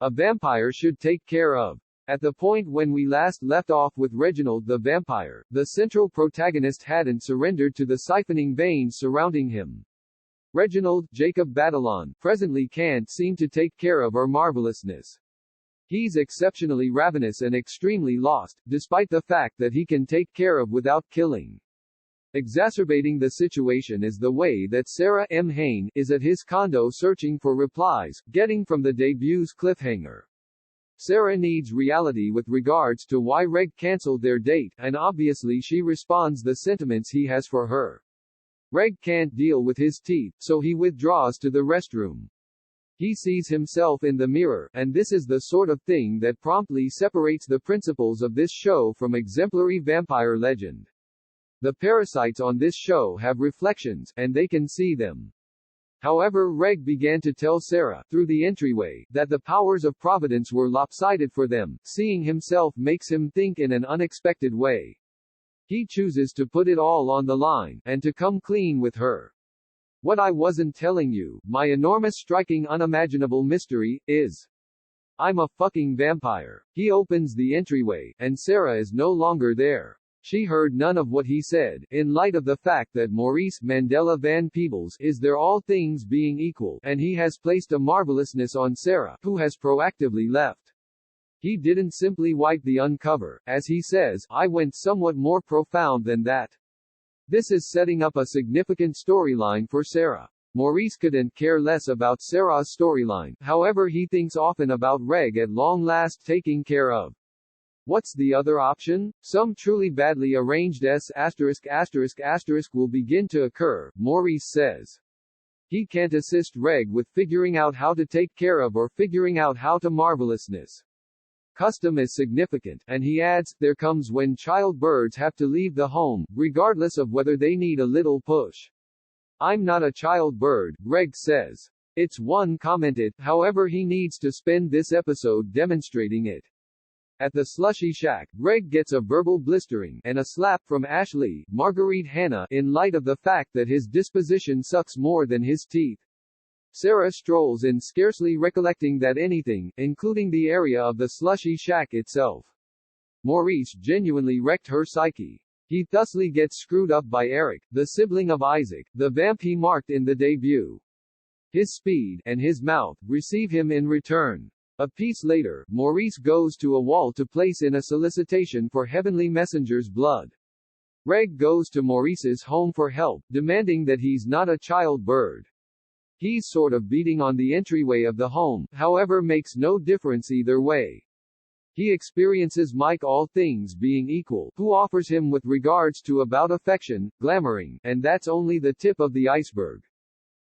a vampire should take care of. At the point when we last left off with Reginald the Vampire, the central protagonist hadn't surrendered to the siphoning veins surrounding him. Reginald, Jacob Batalon, presently can't seem to take care of her marvelousness. He's exceptionally ravenous and extremely lost, despite the fact that he can take care of without killing. Exacerbating the situation is the way that Sarah M. Hain is at his condo searching for replies, getting from the debut's cliffhanger. Sarah needs reality with regards to why Reg cancelled their date, and obviously she responds the sentiments he has for her. Reg can't deal with his teeth, so he withdraws to the restroom. He sees himself in the mirror, and this is the sort of thing that promptly separates the principals of this show from exemplary vampire legend. The parasites on this show have reflections, and they can see them. However, Reg began to tell Sarah, through the entryway, that the powers of Providence were lopsided for them. Seeing himself makes him think in an unexpected way. He chooses to put it all on the line, and to come clean with her. What I wasn't telling you, my enormous striking unimaginable mystery, is I'm a fucking vampire. He opens the entryway, and Sarah is no longer there. She heard none of what he said, in light of the fact that Maurice Mandela Van Peebles is there all things being equal, and he has placed a marvelousness on Sarah, who has proactively left. He didn't simply wipe the uncover, as he says, I went somewhat more profound than that. This is setting up a significant storyline for Sarah. Maurice couldn't care less about Sarah's storyline, however he thinks often about Reg at long last taking care of. What's the other option? Some truly badly arranged will begin to occur, Maurice says. He can't assist Reg with figuring out how to take care of or figuring out how to marvelousness. Custom is significant, and he adds, there comes when child birds have to leave the home, regardless of whether they need a little push. I'm not a child bird, Reg says. It's one commented, however he needs to spend this episode demonstrating it. At the slushy shack, Reg gets a verbal blistering, and a slap from Ashley, Marguerite Hannah, in light of the fact that his disposition sucks more than his teeth. Sarah strolls in scarcely recollecting that anything, including the area of the slushy shack itself. Maurice genuinely wrecked her psyche. He thusly gets screwed up by Eric, the sibling of Isaac, the vamp he marked in the debut. His speed, and his mouth, receive him in return. A piece later, Maurice goes to a wall to place in a solicitation for Heavenly Messenger's blood. Reg goes to Maurice's home for help, demanding that he's not a child bird. He's sort of beating on the entryway of the home, however makes no difference either way. He experiences Mike all things being equal, who offers him with regards to about affection, glamoring, and that's only the tip of the iceberg.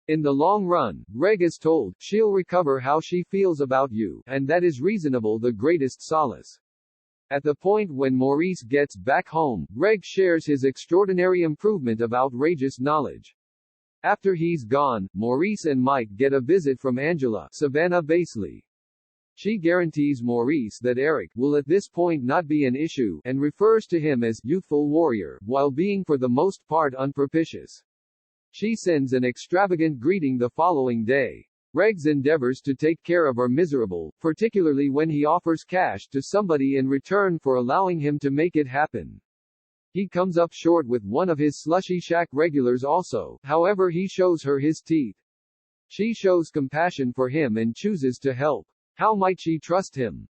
In the long run, Reg is told, she'll recover how she feels about you, and that is reasonable the greatest solace. At the point when Maurice gets back home, Reg shares his extraordinary improvement of outrageous knowledge. After he's gone, Maurice and Mike get a visit from Angela, Savannah Basley. She guarantees Maurice that Eric will at this point not be an issue, and refers to him as youthful warrior, while being for the most part unpropitious. She sends an extravagant greeting the following day. Reg's endeavors to take care of are miserable, particularly when he offers cash to somebody in return for allowing him to make it happen. He comes up short with one of his slushy shack regulars also, however he shows her his teeth. She shows compassion for him and chooses to help. How might she trust him?